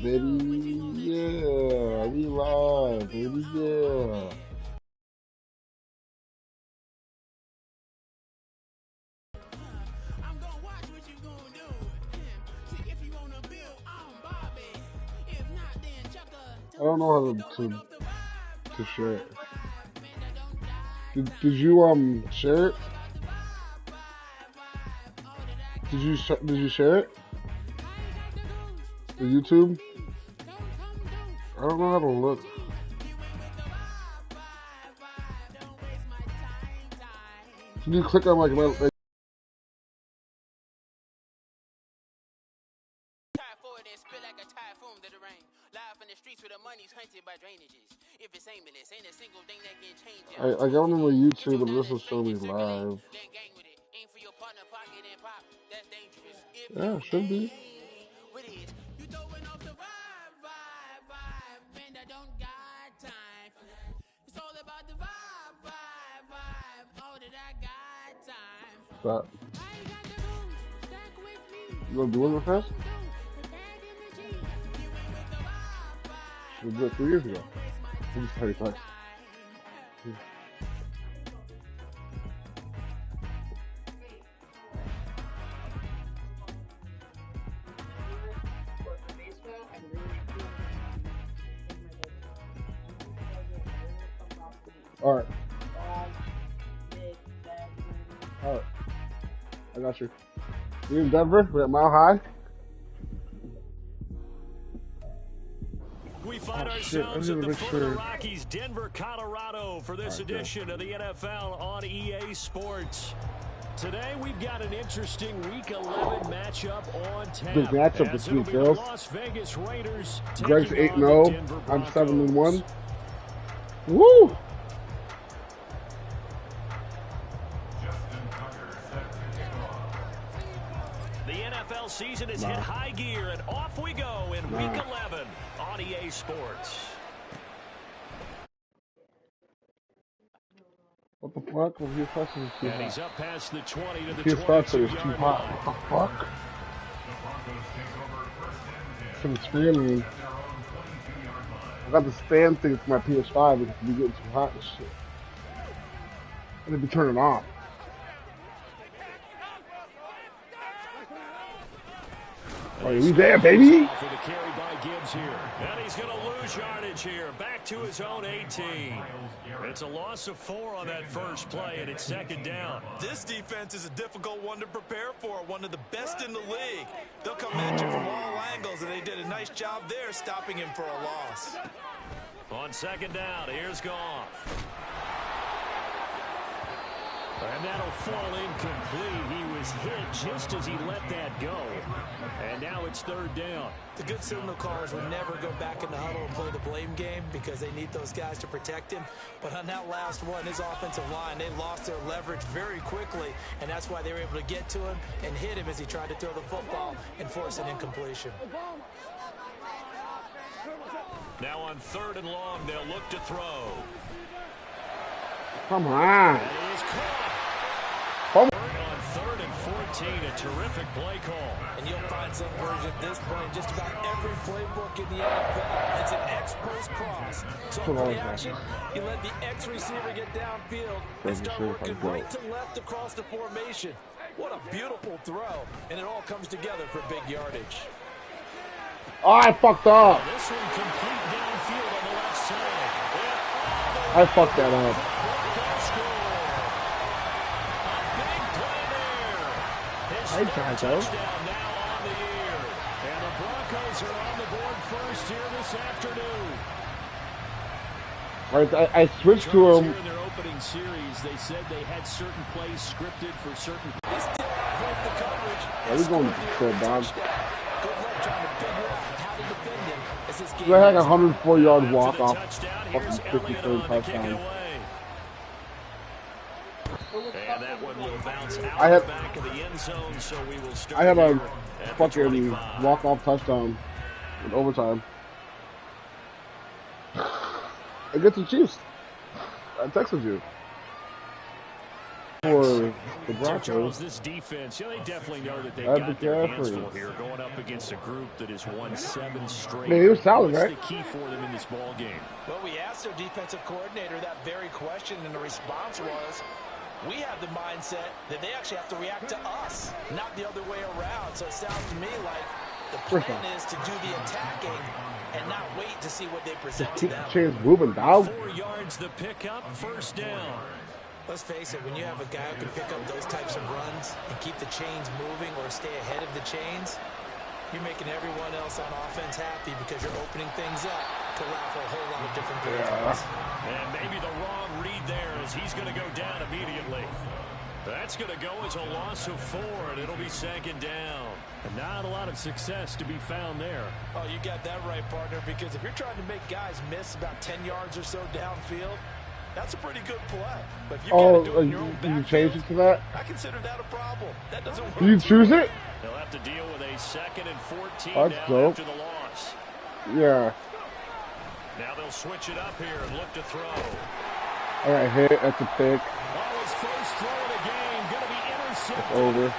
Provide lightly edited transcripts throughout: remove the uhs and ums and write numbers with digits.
baby. Yeah, we live, baby. Yeah. I don't know how to share it. Did you share it? Did you share it? The YouTube? I don't know how to look. Can you click on like I got on my YouTube and this is showing me live. Yeah, it should be. Stop. You gonna do it real fast? We did it 3 years ago. I'm just 35. Alright. Alright. I got you. We in Denver? We're at Mile High? We find ourselves at the foot of the Rockies, Denver, Colorado, for this edition of the NFL on EA Sports. Today we've got an interesting Week 11 matchup on tap. Big matchup between girls. Las Vegas Raiders. Greg's 8-0. I'm 7-1. Woo! The NFL season has hit high gear, and off we go in Week 11 on EA Sports. What the fuck? Well, his pressure is too hot. And he's up past the 20 to the 22 pressure is too hot. What the fuck? Some spamming. I got the spam thing for my PS5 because we getting too hot and shit. I need to turn it off. Oh, we there, baby. For the carry by Gibbs here. And he's going to lose yardage here. Back to his own 18. It's a loss of 4 on that first play, and it's second down. This defense is a difficult one to prepare for. One of the best in the league. They'll come at you from all angles, and they did a nice job there stopping him for a loss. On second down, here's Goff. And that'll fall incomplete. He was hit just as he let that go. And now it's third down. The good signal callers would never go back in the huddle and play the blame game because they need those guys to protect him. But on that last one, his offensive line, they lost their leverage very quickly, and that's why they were able to get to him and hit him as he tried to throw the football and force an incompletion. Now on third and long, they'll look to throw. Come on. On third and 14, a terrific play call. And you'll find some version of this play in just about every playbook in the NFL. It's an X-post cross. So play action, you let the X receiver get downfield and start working right to left across the formation. What a beautiful throw. And it all comes together for big yardage. Oh, I fucked up. This one complete downfield on the left side. I fucked that up. Hey, touchdown now on the year. And the Broncos are on the board first here this afternoon. Right, I switched to him. In their opening series, they said they had certain plays scripted for certain. This did break the coverage. He's going to throw down. Good luck trying to figure out how to defend him as this game. I had a 104-yard walk off. Fucking 53rd touchdown. And that one will bounce out I had, the back of the end zone, so we will start. I had a fucking walk-off touchdown in overtime. Against the Chiefs. I texted you. for the Broncos. Charles, this defense, they definitely know that they've got their hands full here, going up against a group that has won 7 straight. Man, he was solid, What's right? the key for them in this ball game? Well, we asked their defensive coordinator that very question, and the response was, we have the mindset that they actually have to react to us, not the other way around. So it sounds to me like the plan is to do the attacking and not wait to see what they present to them. Chains moving, dog. 4 yards the pickup, first down. Let's face it, when you have a guy who can pick up those types of runs and keep the chains moving or stay ahead of the chains, you're making everyone else on offense happy because you're opening things up to allow for a whole lot of different plays. And maybe the wrong read there as he's going to go down immediately. That's going to go as a loss of 4, and it'll be second down. And not a lot of success to be found there. Oh, you got that right, partner, because if you're trying to make guys miss about 10 yards or so downfield, that's a pretty good play. But if you do it in your own backfield, you change it to that? I consider that a problem. That doesn't work. Do you choose it? They'll have to deal with a 2nd and 14 That's now dope. after the loss. Yeah. Now they'll switch it up here and look to throw. All right, hit. That's a pick. Oh, his first throw of the game going to be intercepted. It's over.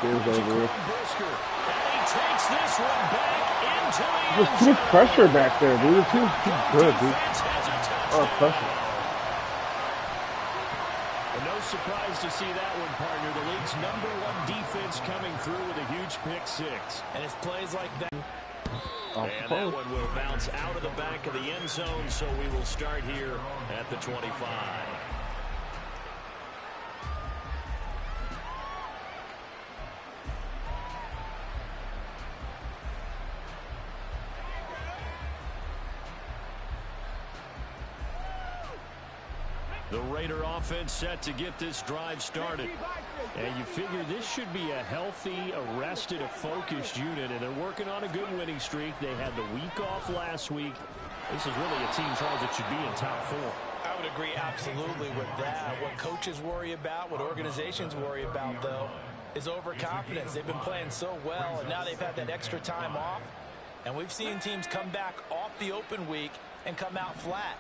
Game's over. And he takes this one back into the end There's too much pressure back there, dude. It's too good, dude. Oh, pressure. Well, no surprise to see that one, partner. The league's #1 defense coming through with a huge pick-6. And it's plays like that. And that one will bounce out of the back of the end zone, so we will start here at the 25. The Raider offense set to get this drive started. And you figure this should be a healthy, arrested, a focused unit, and they're working on a good winning streak. They had the week off last week. This is really a team, Charles, that should be in top 4. I would agree absolutely with that. What coaches worry about, what organizations worry about, though, is overconfidence. They've been playing so well, and now they've had that extra time off. And we've seen teams come back off the open week and come out flat.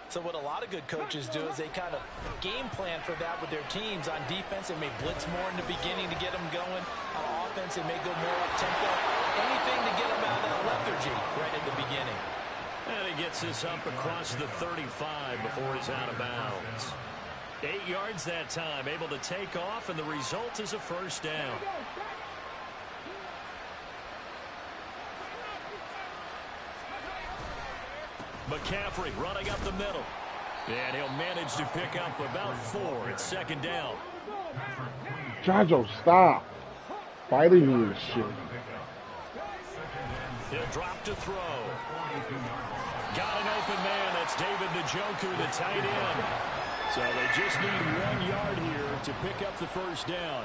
So what a lot of good coaches do is they kind of game plan for that with their teams. On defense, they may blitz more in the beginning to get them going. On offense, they may go more up-tempo. Anything to get them out of that lethargy right at the beginning. And he gets this up across the 35 before he's out of bounds. 8 yards that time, able to take off, and the result is a first down. McCaffrey running up the middle. And he'll manage to pick up about 4. It's second down. Jojo, stop. Fighting me and shit. He'll drop to throw. Got an open man. That's David Njoku, the tight end. So they just need 1 yard here to pick up the first down.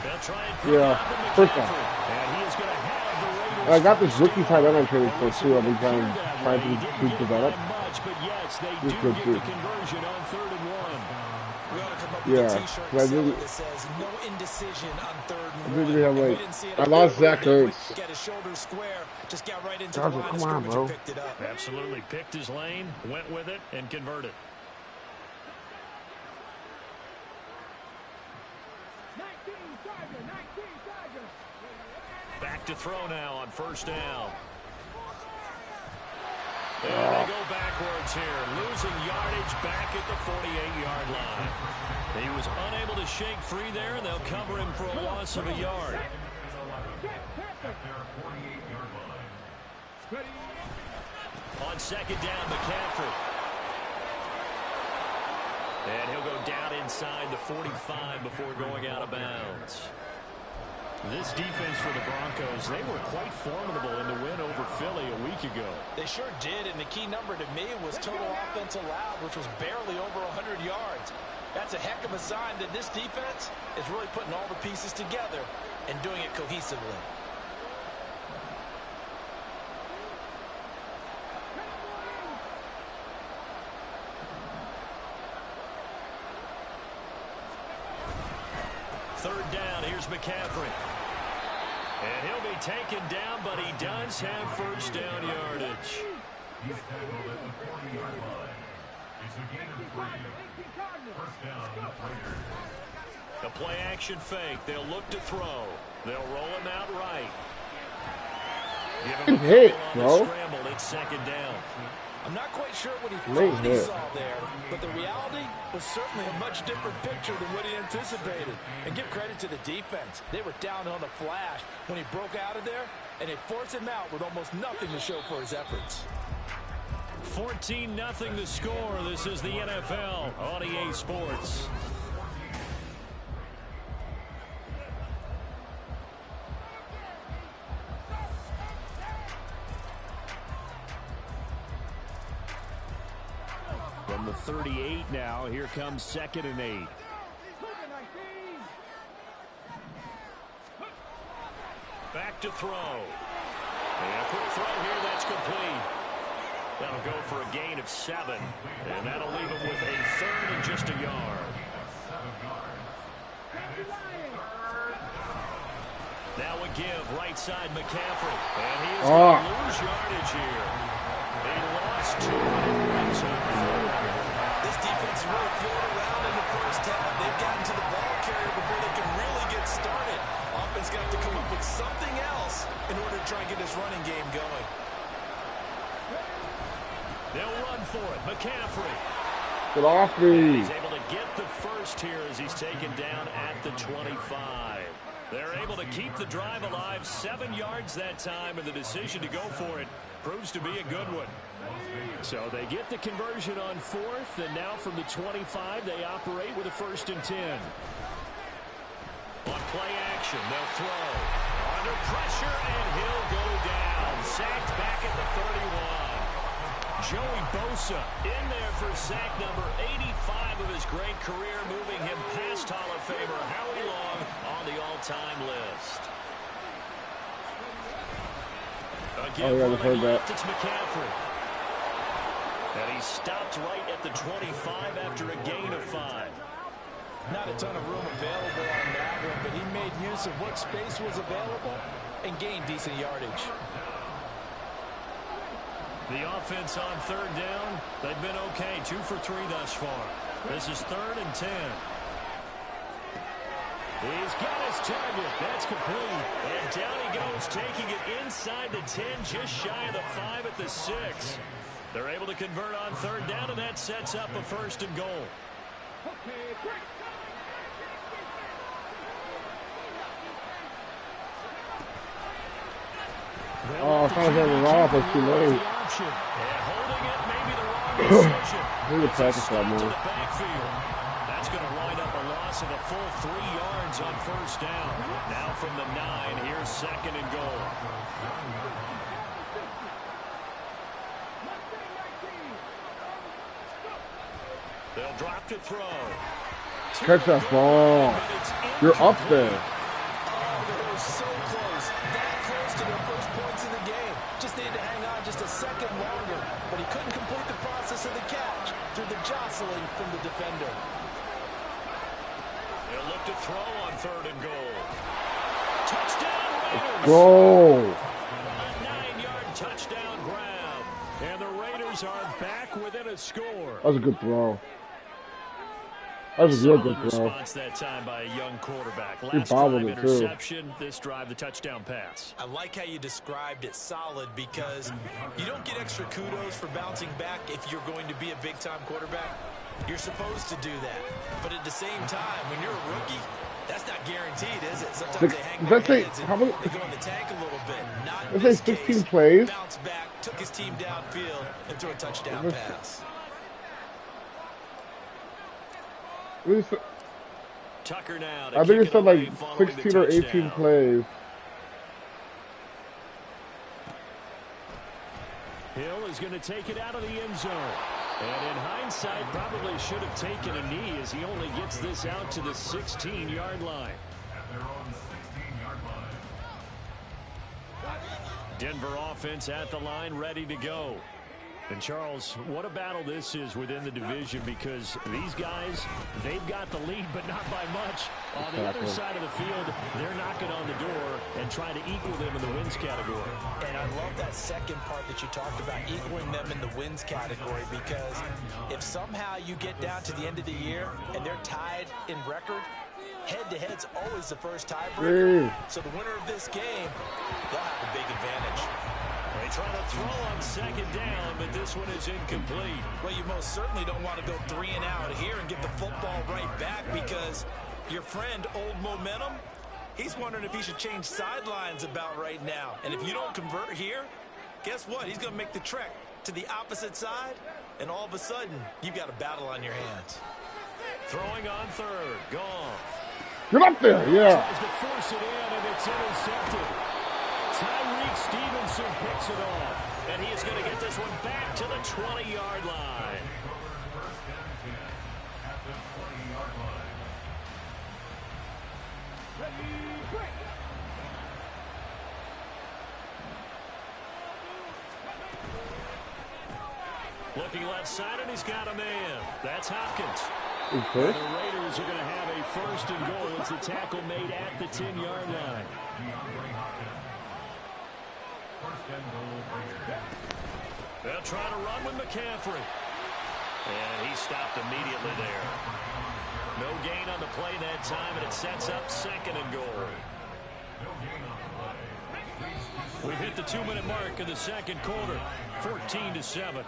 They'll try and pick up first down. And he is going to have the Raiders. I got this rookie tight end I traded for too. I've been trying to develop. But yes, they do get the conversion on 3rd and 1. We ought to come up with Yeah, a t-shirt that says no indecision on 3rd and 1. I lost Zach Ertz. Get his shoulders square, just got right into the line of Come on, scrimmage bro. and picked it up. Absolutely picked his lane, went with it, and converted. Back to throw now on first down. And they go backwards here, losing yardage back at the 48-yard line. He was unable to shake free there, and they'll cover him for a loss of a yard. On second down, McCaffrey. And he'll go down inside the 45 before going out of bounds. This defense for the Broncos, they were quite formidable in the win over Philly a week ago. They sure did, and the key number to me was total offense allowed, which was barely over 100 yards. That's a heck of a sign that this defense is really putting all the pieces together and doing it cohesively. Third down, here's McCaffrey. And he'll be taken down, but he does have first down yardage. A play action fake. They'll look to throw. They'll roll him out right. Give him a hit, couple on bro. the scramble. It's second down. I'm not quite sure what he thought he saw there, but the reality was certainly a much different picture than what he anticipated. And give credit to the defense. They were down on the flash when he broke out of there, and they forced him out with almost nothing to show for his efforts. 14-0 the score. This is the NFL on EA Sports. From the 38 now, here comes 2nd and 8. Back to throw. And a quick throw here that's complete. That'll go for a gain of 7. And that'll leave him with a 3rd and just a yard. Now a give, right side McCaffrey. And he is going to lose yardage here. They lost 2 yards on the field. This defense really floated around in the first half. They've gotten to the ball carrier before they can really get started. Offense got to come up with something else in order to try and get this running game going. They'll run for it. McCaffrey. Get off me. He's able to get the first here as he's taken down at the 25. They're able to keep the drive alive. 7 yards that time, and the decision to go for it proves to be a good one. So they get the conversion on 4th, and now from the 25, they operate with a 1st and 10. On play action, they'll throw. Under pressure, and he'll go down. Sacked back at the 31. Joey Bosa in there for sack number 85 of his great career, moving him past Hall of Famer Howie Long on the all-time list. Again, I've heard that. It's McCaffrey. And he stopped right at the 25 after a gain of 5. Not a ton of room available on that one, but he made use of what space was available and gained decent yardage. The offense on 3rd down, they've been okay. 2 for 3 thus far. This is 3rd and 10. He's got his target. That's complete. And down he goes, taking it inside the 10, just shy of the 5 at the 6. They're able to convert on 3rd down, and that sets up a 1st and goal. Oh, I thought I had it off. It's too late. I need to practice that more. That's going to wind up a loss of a full 3 yards on 1st down. Now from the 9, here's 2nd and goal. They'll drop to throw. Catch that ball. You're up there. They were so close. That close to their first points in the game. Just needed to hang on just a second longer. But he couldn't complete the process of the catch through the jostling from the defender. They'll look to throw on 3rd and goal. Touchdown Raiders. Go. A 9-yard touchdown grab. And the Raiders are back within a score. That was a good throw. That was a real good throw. Response that time by a young quarterback. He Last drive bobbled it too. interception. This drive, the touchdown pass. I like how you described it solid because you don't get extra kudos for bouncing back if you're going to be a big-time quarterback. You're supposed to do that. But at the same time, when you're a rookie, that's not guaranteed, is it? Sometimes they hang their heads and they go in the tank a little bit. Not in this case. 16 plays. Bounce back, took his team downfield, and threw a touchdown pass. Tucker now. I think it said like 16 or 18 plays. Hill is going to take it out of the end zone. And in hindsight, probably should have taken a knee as he only gets this out to the 16-yard line. Denver offense at the line, ready to go. And, Charles, what a battle this is within the division, because these guys, they've got the lead, but not by much. On the other side of the field, they're knocking on the door and trying to equal them in the wins category. And I love that second part that you talked about, equaling them in the wins category, because if somehow you get down to the end of the year and they're tied in record, head-to-head's always the first tiebreaker. So the winner of this game, they'll have a big advantage. They try to throw on second down, but this one is incomplete. Well, you most certainly don't want to go 3 and out here and get the football right back, because your friend, Old Momentum, he's wondering if he should change sidelines about right now. And if you don't convert here, guess what? He's going to make the trek to the opposite side, and all of a sudden, you've got a battle on your hands. Throwing on third, Goff. Get up there, yeah. Tries to force it in, and it's intercepted. Tyreek Stevenson picks it off, and he is going to get this one back to the 20-yard line. Looking left side, and he's got a man. That's Hopkins. The Raiders are going to have a first and goal as the tackle made at the 10-yard line. They'll try to run with McCaffrey. And he stopped immediately there. No gain on the play that time, and it sets up second and goal. We've hit the 2-minute mark in the second quarter, 14-7.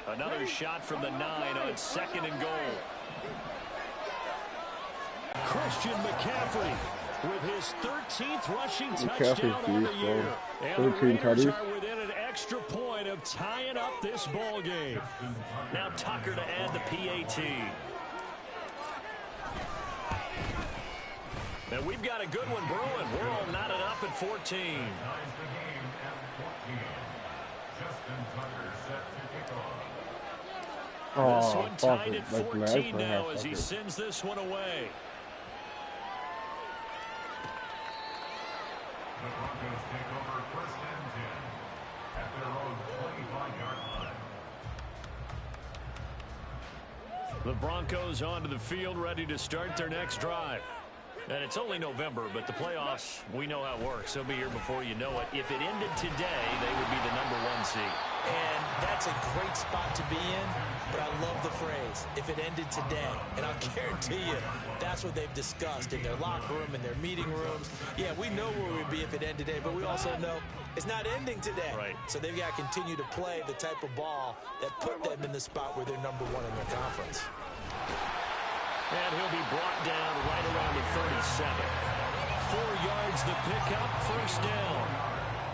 Another shot from the 9 on second and goal. Christian McCaffrey with his 13th rushing touchdown on the year. And the Raiders are within an extra point of tying up this ball game. Now Tucker to add the PAT. And we've got a good one brewing. We're all knotted up at 14. This one tied at 14 now as he sends this one away. The Broncos take over first and 10 at their own 25-yard line. The Broncos onto the field, ready to start their next drive. And it's only November, but the playoffs, we know how it works. They'll be here before you know it. If it ended today, they would be the #1 seed. And that's a great spot to be in, but I love the phrase, if it ended today. And I'll guarantee you, that's what they've discussed in their locker room, in their meeting rooms. Yeah, we know where we'd be if it ended today, but we also know it's not ending today. Right. So they've got to continue to play the type of ball that put them in the spot where they're #1 in their conference. And he'll be brought down right around the 37. 4 yards the pickup, first down.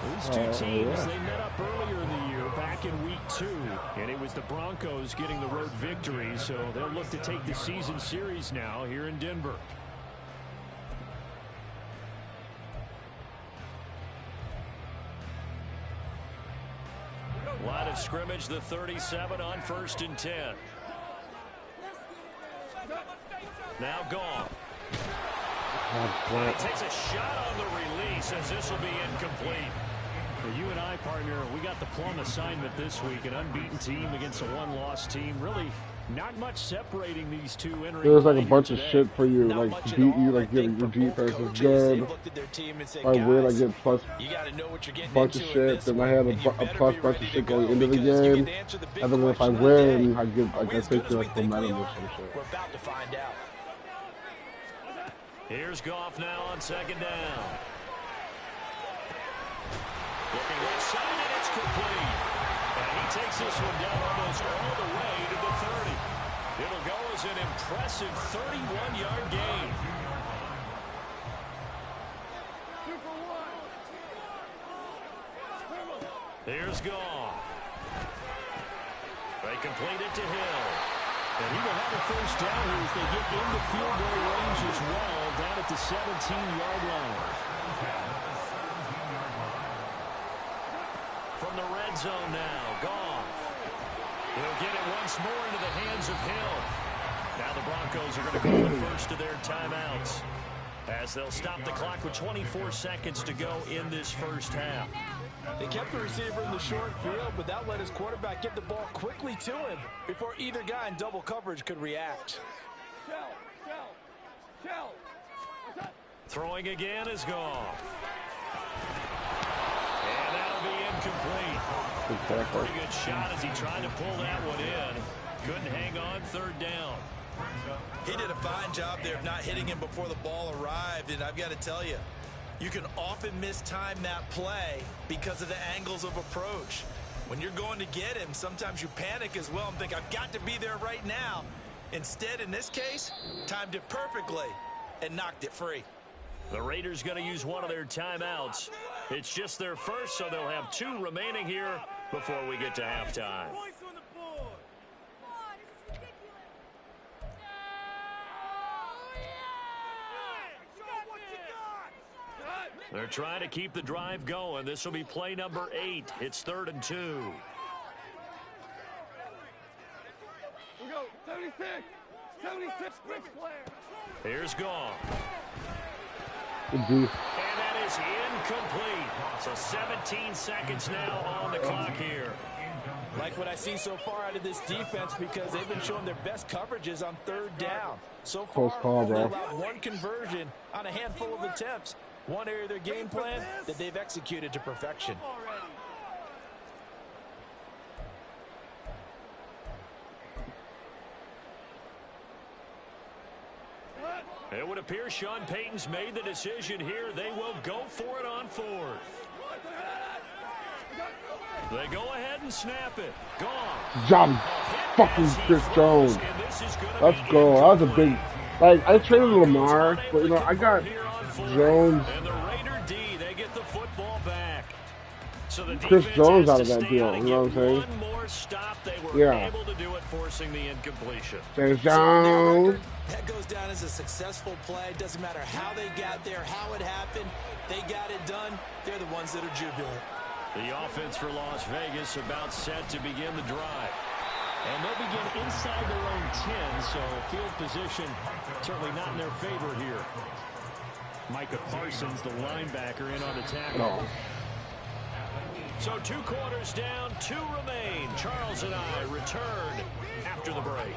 These two teams, they met up earlier in the year, back in week 2. And it was the Broncos getting the road victory, so they'll look to take the season series now here in Denver. Line of scrimmage, the 37 on first and 10. Now gone. He takes a shot on the release as this will be incomplete. For you and I, partner, we got the plum assignment this week. An unbeaten team against a one-loss team. Really not much separating these two entering. There's like a bunch of shit for you, like to beat you, like your defense is good. If I win, I get plus bunch of shit. Then I had a plus bunch of shit going into the game. And then if I win, I get like I think like momentum or some shit. We're about to find out. Here's Goff now on second down. Looking left side, and it's complete. And he takes this one down almost all the way to the 30. It'll go as an impressive 31-yard gain. Here's Goff. They complete it to Hill. And he will have a first down here as they get into field goal range as well, down at the 17-yard line. From the red zone now, Goff. He'll get it once more into the hands of Hill. Now the Broncos are going to call the first of their timeouts. as they'll stop the clock with 24 seconds to go in this first half. They kept the receiver in the short field, but that let his quarterback get the ball quickly to him before either guy in double coverage could react. Throwing again is gone. And that'll be incomplete. Pretty good shot as he tried to pull that one in. Couldn't hang on third down. He did a fine job there of not hitting him before the ball arrived, and I've got to tell you, you can often mistime that play because of the angles of approach. When you're going to get him, sometimes you panic as well and think, I've got to be there right now. Instead, in this case, timed it perfectly and knocked it free. The Raiders going to use one of their timeouts. It's just their first, so they'll have 2 remaining here before we get to halftime. They're trying to keep the drive going. This will be play number 8. It's 3rd and 2. We go 76, switch player. Here's Gong. Mm-hmm. And that is incomplete. So 17 seconds now on the clock here. Like what I see so far out of this defense because they've been showing their best coverages on 3rd down. So far, Close call, bro. they've allowed 1 conversion on a handful of attempts. One area of their game plan that they've executed to perfection. It would appear Sean Payton's made the decision here. They will go for it on 4th. They go ahead and snap it. Gone. Job fucking Chris Jones. Let's go. That was a big. Like, I traded Lamar, but, you know, I got Jones. And the Raider D, they get the football back. So the Chris Jones out of that deal, you know what I'm saying? One more stop, they were able to do it, forcing the incompletion. Chris Jones. That goes down as a successful play. Doesn't matter how they got there, how it happened. They got it done. They're the ones that are jubilant. The offense for Las Vegas about set to begin the drive. And they'll begin inside their own 10, so field position certainly not in their favor here. Micah Parsons, the linebacker, in on the tackle. Oh. So 2 quarters down, 2 remain. Charles and I return after the break.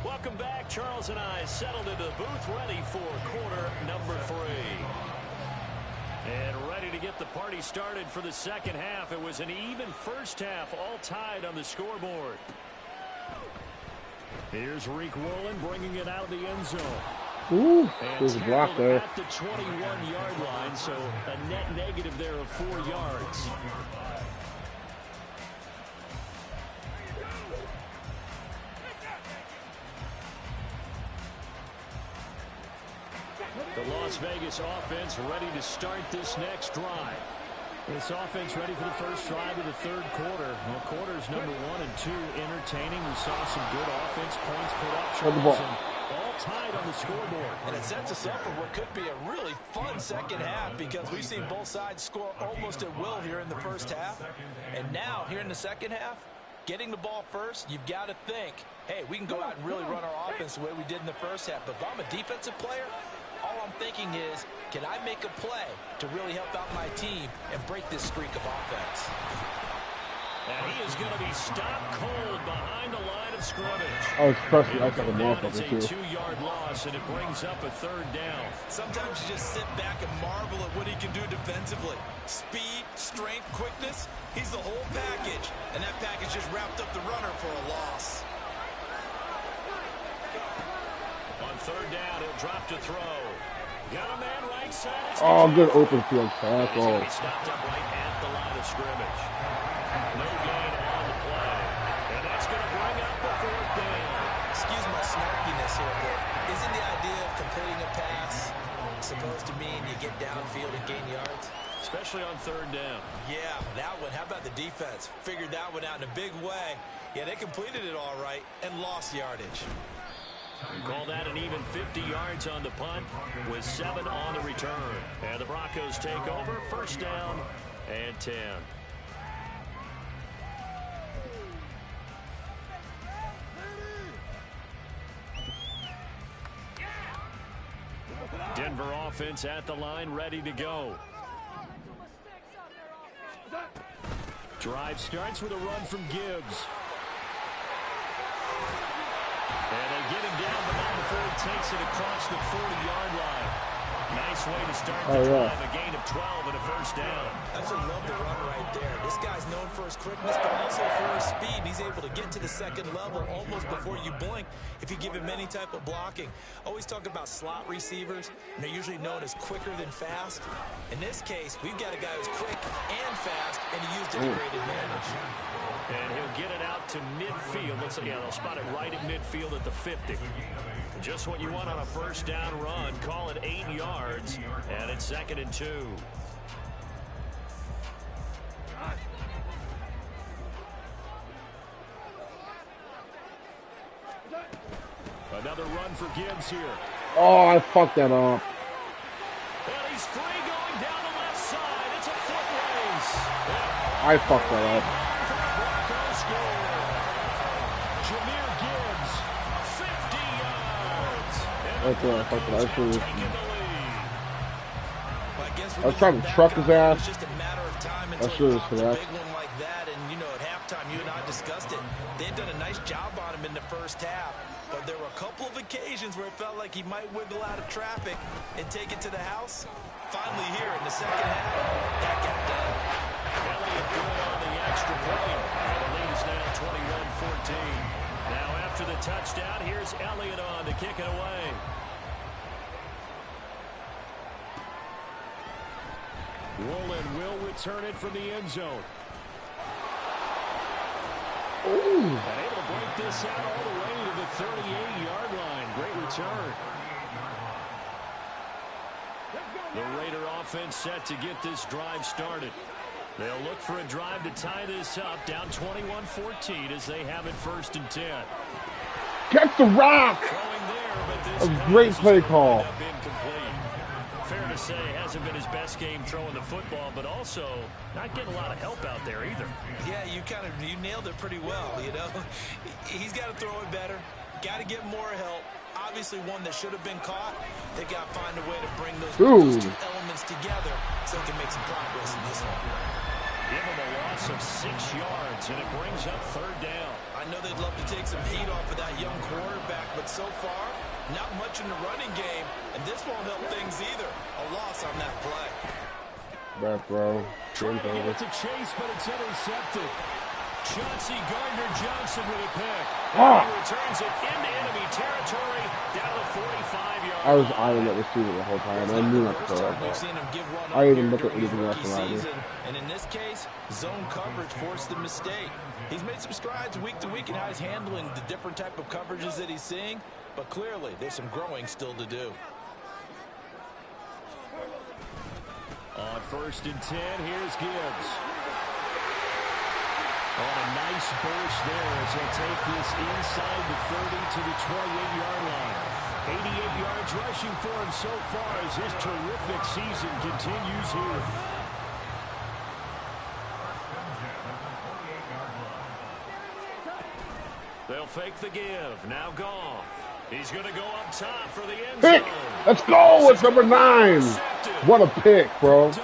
Welcome back. Charles and I settled into the booth, ready for quarter number 3. And ready to get the party started for the second half. It was an even first half, all tied on the scoreboard. Here's Reek Rowland bringing it out of the end zone. Ooh, there's a block there. At the 21-yard line, so a net negative there of 4 yards. The Las Vegas offense ready to start this next drive. This offense ready for the first drive of the 3rd quarter. Well, quarters number 1 and 2 entertaining. We saw some good offense points put up. Charles, all tied on the scoreboard. And it sets us up for what could be a really fun second half because we've seen both sides score almost at will here in the first half. And now, here in the second half, getting the ball first, you've got to think, hey, we can go out and really run our offense the way we did in the first half. But if I'm a defensive player, all I'm thinking is, can I make a play to really help out my team and break this streak of offense? And he is going to be stopped cold behind the line of scrimmage. Oh, especially I got a motherfucker too. It's a 2-yard loss, and it brings up a 3rd down. Sometimes you just sit back and marvel at what he can do defensively. Speed, strength, quickness, he's the whole package. And that package just wrapped up the runner for a loss. On 3rd down, he'll drop to throw. Got a man right side. Oh, good open field pass. He's going to be stopped up right at the line of scrimmage. No gain on the play. And that's going to bring up the 4th down. Excuse my snarkiness here, but isn't the idea of completing a pass supposed to mean you get downfield and gain yards? Especially on 3rd down. Yeah, that one. How about the defense? Figured that one out in a big way. Yeah, they completed it all right and lost yardage. Call that an even 50 yards on the punt with 7 on the return. And the Broncos take over, first down and 10. Denver offense at the line, ready to go. Drive starts with a run from Gibbs. And they get him down, but not before he takes it across the 40-yard line. Nice way to start the drive, a gain of 12 and a first down. Absolutely love the run right there. This guy's known for his quickness, but also for his speed. He's able to get to the second level almost before you blink if you give him any type of blocking. Always talk about slot receivers, and they're usually known as quicker than fast. In this case, we've got a guy who's quick and fast, and he used it to great advantage. And he'll get it out to midfield. Looks like, yeah, they'll spot it right at midfield at the 50. Just what you want on a first down run. Call it 8 yards, and it's 2nd and 2. Another run for Gibbs here. Oh, I fucked that up. And he's free going down the left side. It's a foot race. I fucked that up. That's what I fucking I was trying to truck his ass. I should have snapped. Like that, and you know, at halftime, you and I discussed it. They had done a nice job on him in the first half, but there were a couple of occasions where it felt like he might wiggle out of traffic and take it to the house. Finally, here in the second half, that got done. Elliott good on the extra point. And the lead is now 21-14. Now after the touchdown, here's Elliott on to kick it away. Woolen will return it from the end zone. Ooh. And able to break this out all the way to the 38-yard line. Great return. The Raider offense set to get this drive started. They'll look for a drive to tie this up, down 21-14 as they have it 1st and 10. Catch the rock! A great play call. Fair to say, hasn't been his best game throwing the football, but also not getting a lot of help out there either. Yeah, you nailed it pretty well, you know. He's got to throw it better, got to get more help. Obviously one that should have been caught. They got to find a way to bring those two elements together so they can make some progress in this one. Give him a loss of 6 yards, and it brings up 3rd down. I know they'd love to take some heat off of that young quarterback, but so far, not much in the running game, and this won't help things either. A loss on that play. Bad throw. Trying to get it to Chase, but it's intercepted. Chauncey Gardner-Johnson with a pick. And he returns it into enemy territory down the 45-yard line. I was eyeing that receiver the whole time. I knew not to throw that ball. I didn't even look at anything else around me. And in this case, zone coverage forced the mistake. He's made some strides week to week in how he's handling the different type of coverages that he's seeing, but clearly there's some growing still to do. On 1st and 10, here's Gibbs. On a nice burst there as he'll take this inside the 30 to the 28-yard line. 88 yards rushing for him so far as his terrific season continues here. They'll fake the give. Now Goff. He's going to go up top for the end zone. Pick! Let's go! It's number 9. What a pick, bro. And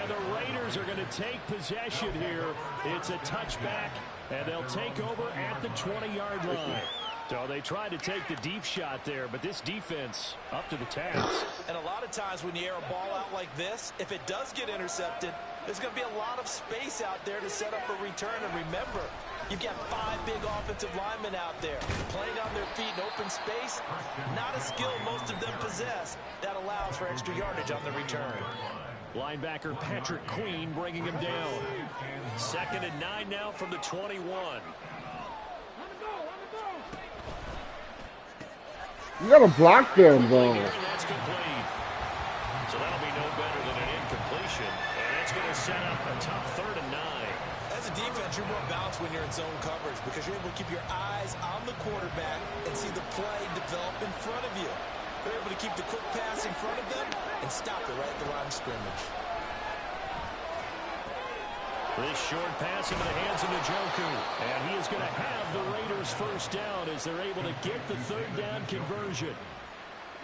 the Raiders are going to take possession here. It's a touchback, and they'll take over at the 20-yard line. So they tried to take the deep shot there, but this defense up to the task. And a lot of times when you air a ball out like this, if it does get intercepted, there's going to be a lot of space out there to set up a return. And remember, you've got 5 big offensive linemen out there playing on their feet in open space. Not a skill most of them possess. That allows for extra yardage on the return. Linebacker Patrick Queen bringing him down. 2nd and 9 now from the 21. You gotta block them, though. That's complete. So that'll be no better than an incompletion. And it's going to set up a tough 3rd and 9. As a defense, you're more balanced when you're in zone coverage because you're able to keep your eyes on the quarterback and see the play develop in front of you. They're able to keep the quick pass in front of them and stop it right at the line of scrimmage. This short pass into the hands of Njoku. And he is going to have the Raiders first down as they're able to get the third down conversion.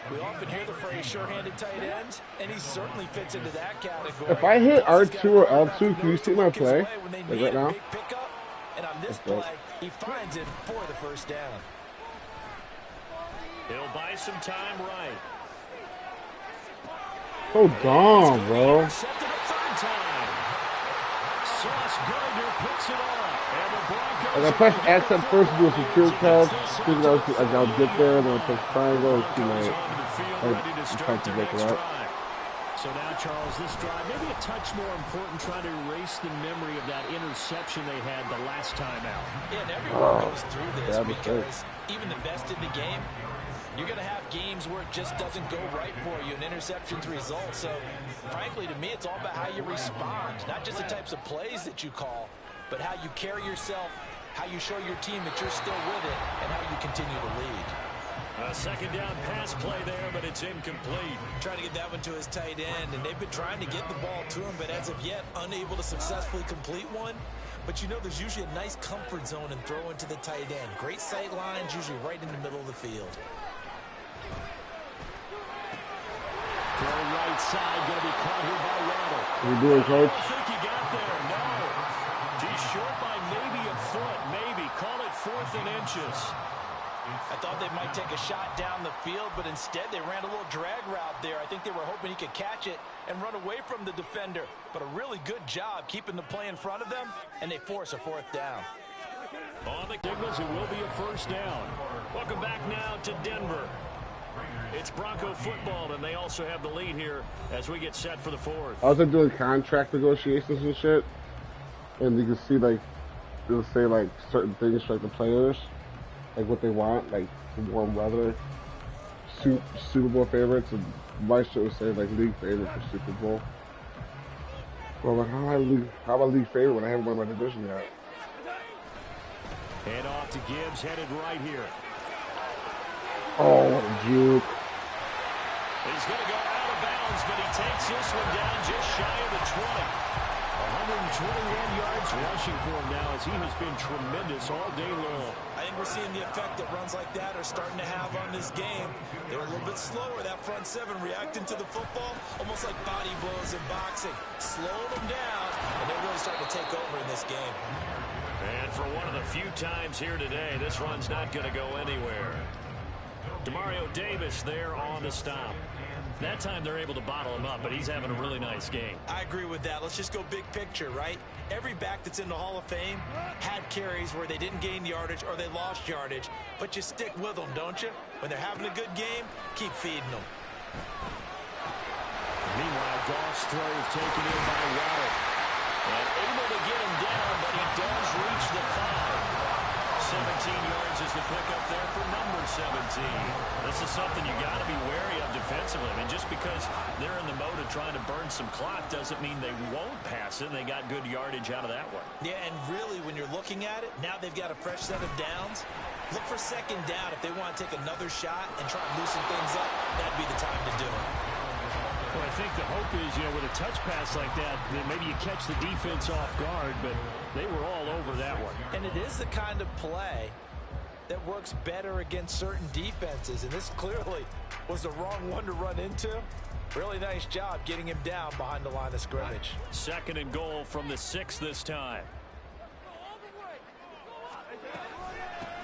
We often hear the phrase sure-handed tight ends, and he certainly fits into that category. If I hit R2 or L2, can you see my play? Like right now? And on this play, he finds it for the first down. He'll buy some time right. So dumb, bro. Like I pressed X at first to do a secure catch, thinking I'll get there, and then I press triangle and see my trying to break it up. So now, Charles, this drive, maybe a touch more important, trying to erase the memory of that interception they had the last time out. Yeah, and everyone goes through this because even the best in the game, you're going to have games where it just doesn't go right for you, and interceptions result. So, frankly, to me, it's all about how you respond, not just the types of plays that you call, but how you carry yourself, how you show your team that you're still with it, and how you continue to lead. A second down pass play there, but it's incomplete. Trying to get that one to his tight end, and they've been trying to get the ball to him, but as of yet, unable to successfully complete one. But you know there's usually a nice comfort zone and throw into the tight end. Great sight lines, usually right in the middle of the field. Throw right side, going to be caught here by Waddle. What are you doing, Coach? I think he got there. No. He's short by maybe a foot, maybe. Call it 4th and inches. I thought they might take a shot down the field, but instead they ran a little drag route there. I think they were hoping he could catch it and run away from the defender. But a really good job keeping the play in front of them, and they force a 4th down. On the signals, it will be a first down. Welcome back now to Denver. It's Bronco football, and they also have the lead here as we get set for the 4th. I was like doing contract negotiations and shit, and you can see like it'll say like certain things for like the players, like what they want, like warm weather, Super Bowl favorites, and my shit would say like league favorite for Super Bowl. Well, like how am I league favorite when I haven't won my division yet? Hand off to Gibbs, headed right here. Oh, what a juke. He's going to go out of bounds, but he takes this one down just shy of the 20. 121 yards rushing for him now as he has been tremendous all day long. I think we're seeing the effect that runs like that are starting to have on this game. They're a little bit slower, that front 7 reacting to the football, almost like body blows in boxing. Slow them down, and they're really starting to take over in this game. And for one of the few times here today, this run's not going to go anywhere. Demario Davis there on the stop. That time they're able to bottle him up, but he's having a really nice game. I agree with that. Let's just go big picture, right? Every back that's in the Hall of Fame had carries where they didn't gain yardage or they lost yardage, but you stick with them, don't you? When they're having a good game, keep feeding them. Meanwhile, Goff's throw is taken in by Waddle. And able to get him down, but he does reach the 5. 17 yards is the pickup there for number 17. This is something you got to be wary of defensively. I mean, just because they're in the mode of trying to burn some clock doesn't mean they won't pass it. They got good yardage out of that one. Yeah, and really, when you're looking at it, now they've got a fresh set of downs. Look for second down if they want to take another shot and try and loosen things up. That'd be the time to do it. Well, I think the hope is, with a touch pass like that maybe you catch the defense off guard, but they were all over that one. And it is the kind of play that works better against certain defenses, and this clearly was the wrong one to run into. Really nice job getting him down behind the line of scrimmage. 2nd and goal from the 6 this time.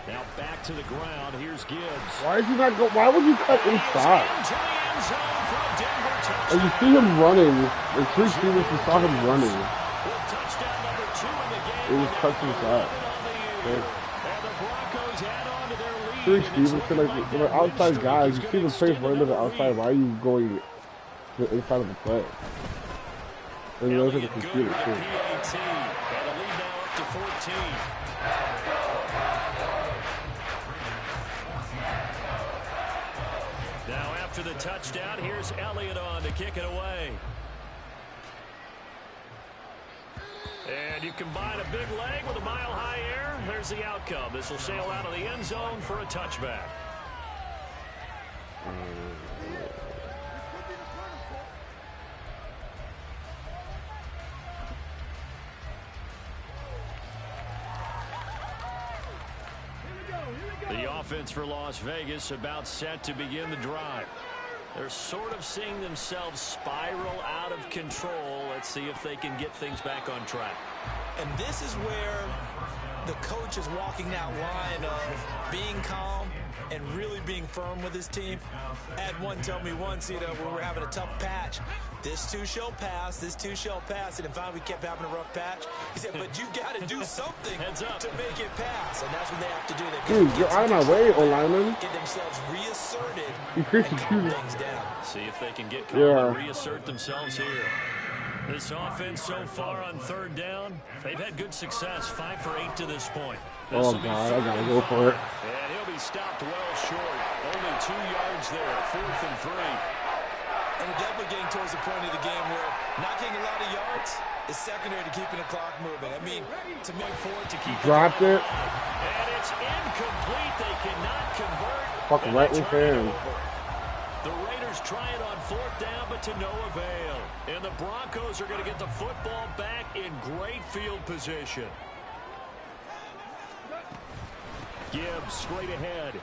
Now back to the ground. Here's Gibbs. Why is he not go? Why would you cut inside? And you see him running. And Chris Stevenson saw him running. It was cuts inside. Chris Stevenson, like the outside guys, you see the place run to the outside. Why are you going to the inside of the play? And you know it's like a computer too. And a lead now up to 14. Now after the touchdown, here's Elliott on to kick it away. And you combine a big leg with a mile-high air. There's the outcome. This will sail out of the end zone for a touchback. The offense for Las Vegas about set to begin the drive. They're sort of seeing themselves spiral out of control. Let's see if they can get things back on track. And this is where the coach is walking that line of being calm and really being firm with his team. Had one tell me once, when we were having a tough patch, this too shall pass, this too shall pass. And finally we kept having a rough patch. He said, but you got to do something to make it pass. And that's what they have to do. Dude, you're out of my way, O-lineman. Get themselves reasserted and calm things down. See if they can get calm and reassert themselves here. This offense so far on third down, they've had good success, 5 for 8 to this point. Oh, God, I got to go for it. And he'll be stopped well short. Only 2 yards there, 4th and 3. And we're definitely getting towards the point of the game where not getting a lot of yards is secondary to keeping the clock moving. I mean, to make forward to keep dropped it. And it's incomplete. They cannot convert. Fucking right in his hand. The Raiders try it on 4th down, but to no avail. And the Broncos are going to get the football back in great field position. Gibbs straight ahead.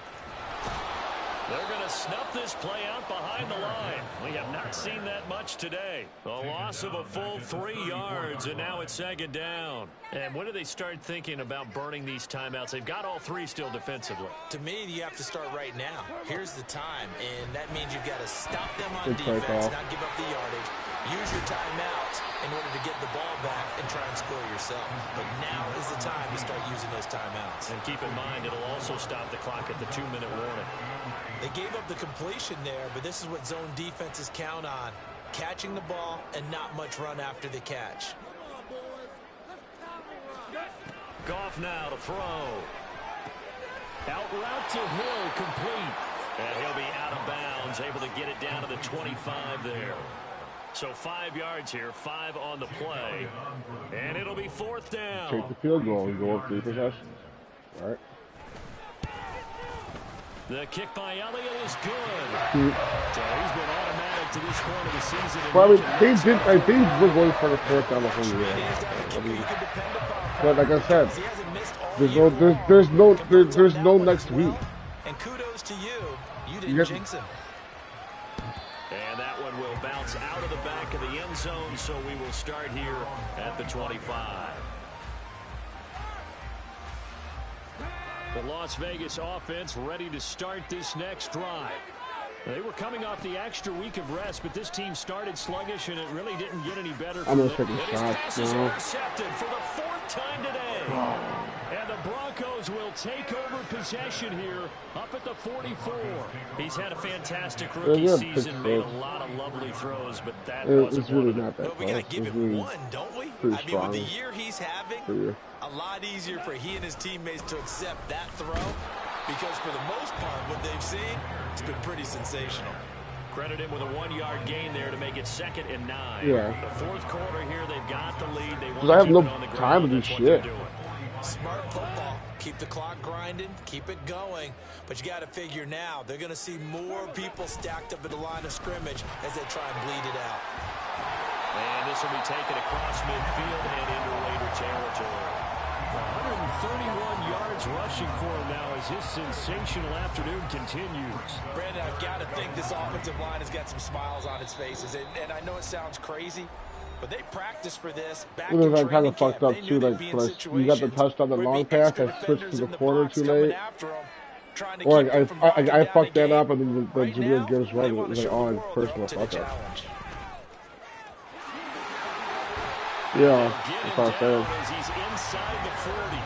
They're going to snuff this play out behind the line. We have not seen that much today. A loss of a full 3 yards, and now it's 2nd down. And when do they start thinking about burning these timeouts? They've got all 3 still defensively. To me, you have to start right now. Here's the time, and that means you've got to stop them on defense, not give up the yardage. Use your timeouts in order to get the ball back and try and score yourself. But now is the time to start using those timeouts. And keep in mind, it'll also stop the clock at the 2-minute warning. They gave up the completion there, but this is what zone defenses count on. Catching the ball and not much run after the catch. Goff now to throw. Out route to Hill, complete. And he'll be out of bounds, able to get it down to the 25 there. So 5 yards here, 5 on the play. And it'll be 4th down. Take the field goal and go up 3 possessions. All right. The kick by Elliott is good. So he's been automatic to this point of the season. Well, I think we're going for the 4th down the whole year. But like I said, there's no next week. And kudos to you. You didn't jinx him. And that one will bounce out of the back of the end zone, so we will start here at the 25. The Las Vegas offense ready to start this next drive. They were coming off the extra week of rest, but this team started sluggish, and it really didn't get any better. I'm going to take a shot. Passes intercepted for the 4th time today. And the Broncos will take over possession here up at the 44. He's had a fantastic rookie season, made a lot of lovely throws, but that wasn't really not that close. We got to give him one, don't we? I mean, with the year he's having, a lot easier for he and his teammates to accept that throw, because for the most part, what they've seen, it's been pretty sensational. Credit him with a 1-yard gain there to make it 2nd and 9. Yeah. The 4th quarter here, they've got the lead. They want I have to no keep it on the time to ground. do shit. Smart football. Keep the clock grinding. Keep it going. But you got to figure now, they're going to see more people stacked up at the line of scrimmage as they try and bleed it out. And this will be taken across midfield and into Raider territory. 131 yards rushing for him now as his sensational afternoon continues. Brandon, I've got to think this offensive line has got some smiles on its faces. And I know it sounds crazy, but they practiced for this back in training camp. Kind of fucked up too. Like you got the touchdown, the long pass. I switched to the corner too late. Or I fucked that up, and then the Jameer Gibbs run was like, oh, personal fuck up. Yeah, that's what I said. He's inside the 40.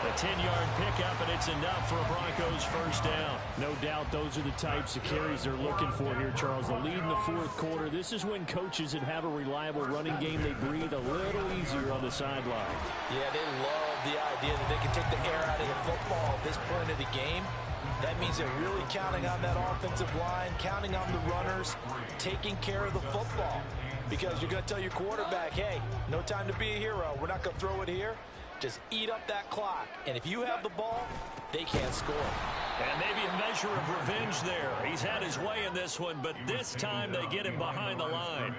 A 10-yard pickup, and it's enough for a Broncos 1st down. No doubt those are the types of carries they're looking for here, Charles. The lead in the 4th quarter. This is when coaches that have a reliable running game, they breathe a little easier on the sideline. Yeah, they love the idea that they can take the air out of the football at this point of the game. That means they're really counting on that offensive line, counting on the runners, taking care of the football. because you're going to tell your quarterback, hey, no time to be a hero. We're not going to throw it here. Just eat up that clock. And if you have the ball, they can't score. And maybe a measure of revenge there. He's had his way in this one, but this time they get him behind the line.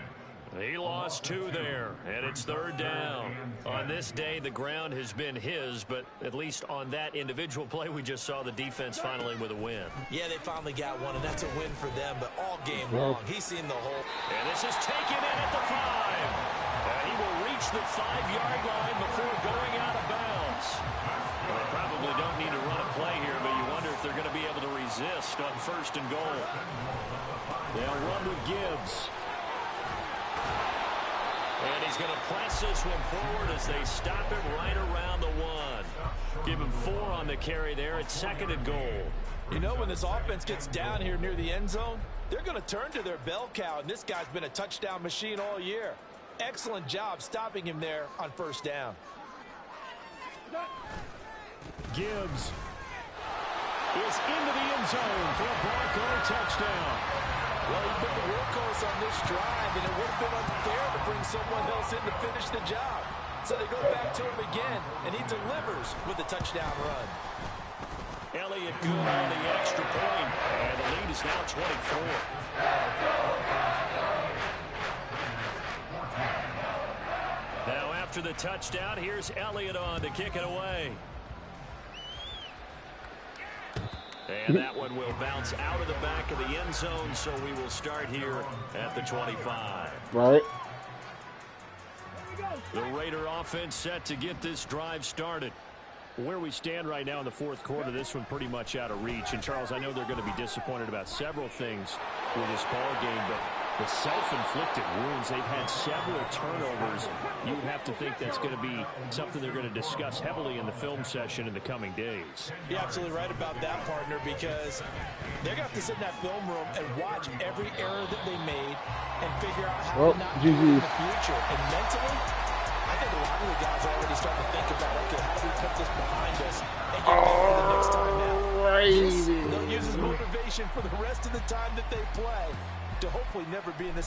He lost 2 there, and it's 3rd down. On this day, the ground has been his, but at least on that individual play, we just saw the defense finally with a win. Yeah, they finally got one, and that's a win for them, but all game long, he's seen the whole. And this is taken in at the 5. And he will reach the 5-yard line before going out of bounds. Well, they probably don't need to run a play here, but you wonder if they're going to be able to resist on 1st and goal. They'll run with Gibbs. And he's going to press this one forward as they stop him right around the 1. Give him 4 on the carry there. It's 2nd and goal. You know, when this offense gets down here near the end zone, they're going to turn to their bell cow, and this guy's been a touchdown machine all year. Excellent job stopping him there on 1st down. Gibbs is into the end zone for a Bronco touchdown. Well, he's been the workhorse on this drive, and it would have been unfair to bring someone else in to finish the job. So they go back to him again, and he delivers with a touchdown run. Elliott good on the extra point, and the lead is now 24. Now after the touchdown, here's Elliott on to kick it away. And that one will bounce out of the back of the end zone, so we will start here at the 25. Right. The Raider offense set to get this drive started. Where we stand right now in the 4th quarter, this one pretty much out of reach. And, Charles, I know they're going to be disappointed about several things with this ball game, but the self-inflicted wounds, they've had several turnovers. You would have to think that's going to be something they're going to discuss heavily in the film session in the coming days. You're absolutely right about that, partner, because they're going to have to sit in that film room and watch every error that they made and figure out how to not do it in the future. And mentally, I think a lot of the guys are already starting to think about, okay, how do we put this behind us and get ready for the next time now? They'll use as motivation for the rest of the time that they play to hopefully never be in this